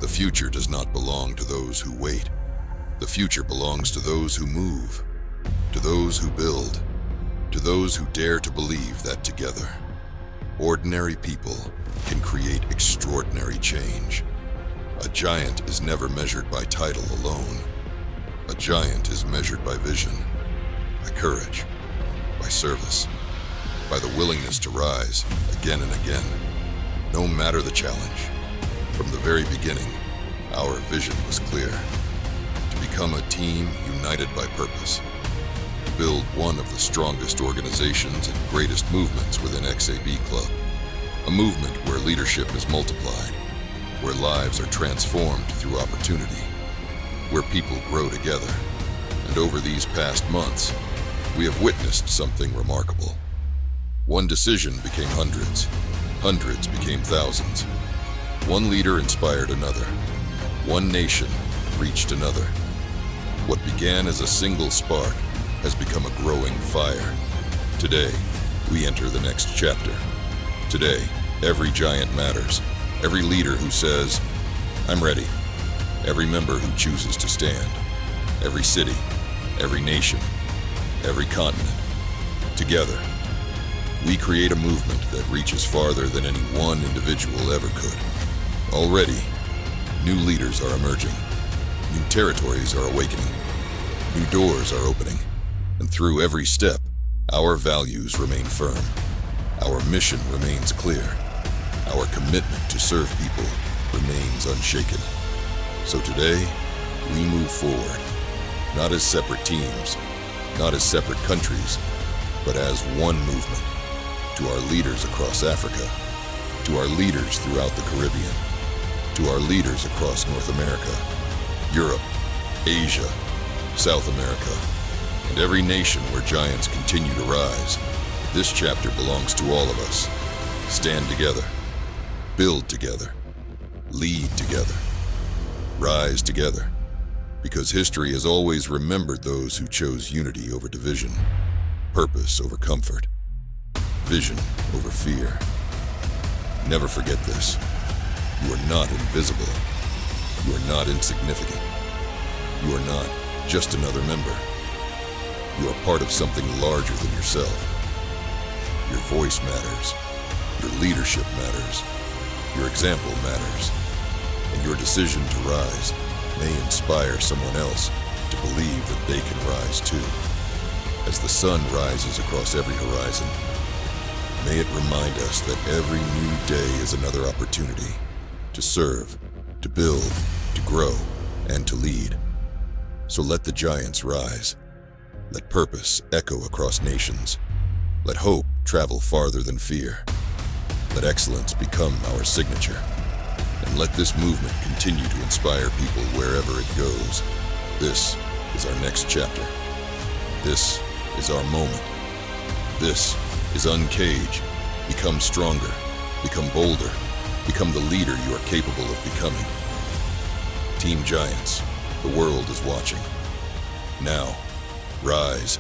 The future does not belong to those who wait. The future belongs to those who move, to those who build, to those who dare to believe that together, ordinary people can create extraordinary change. A giant is never measured by title alone. A giant is measured by vision, by courage, by service, by the willingness to rise again and again, no matter the challenge. From the very beginning, our vision was clear: to become a team united by purpose, to build one of the strongest organizations and greatest movements within XAB Club, a movement where leadership is multiplied, where lives are transformed through opportunity, where people grow together. And over these past months, we have witnessed something remarkable. One decision became hundreds, hundreds became thousands. One leader inspired another. One nation reached another. What began as a single spark has become a growing fire. Today, we enter the next chapter. Today, every giant matters. Every leader who says, "I'm ready." Every member who chooses to stand. Every city, every nation, every continent. Together, we create a movement that reaches farther than any one individual ever could. Already, new leaders are emerging. New territories are awakening. New doors are opening. And through every step, our values remain firm. Our mission remains clear. Our commitment to serve people remains unshaken. So today, we move forward, not as separate teams, not as separate countries, but as one movement. To our leaders across Africa, to our leaders throughout the Caribbean, to our leaders across North America, Europe, Asia, South America, and every nation where giants continue to rise, this chapter belongs to all of us. Stand together, build together, lead together, rise together, because history has always remembered those who chose unity over division, purpose over comfort, vision over fear. Never forget this. You are not invisible. You are not insignificant. You are not just another member. You are part of something larger than yourself. Your voice matters. Your leadership matters. Your example matters. And your decision to rise may inspire someone else to believe that they can rise too. As the sun rises across every horizon, may it remind us that every new day is another opportunity to serve, to build, to grow, and to lead. So let the giants rise. Let purpose echo across nations. Let hope travel farther than fear. Let excellence become our signature. And let this movement continue to inspire people wherever it goes. This is our next chapter. This is our moment. This is UNCAGE. Become stronger, become bolder, become the leader you are capable of becoming. Team Giants, the world is watching. Now, rise.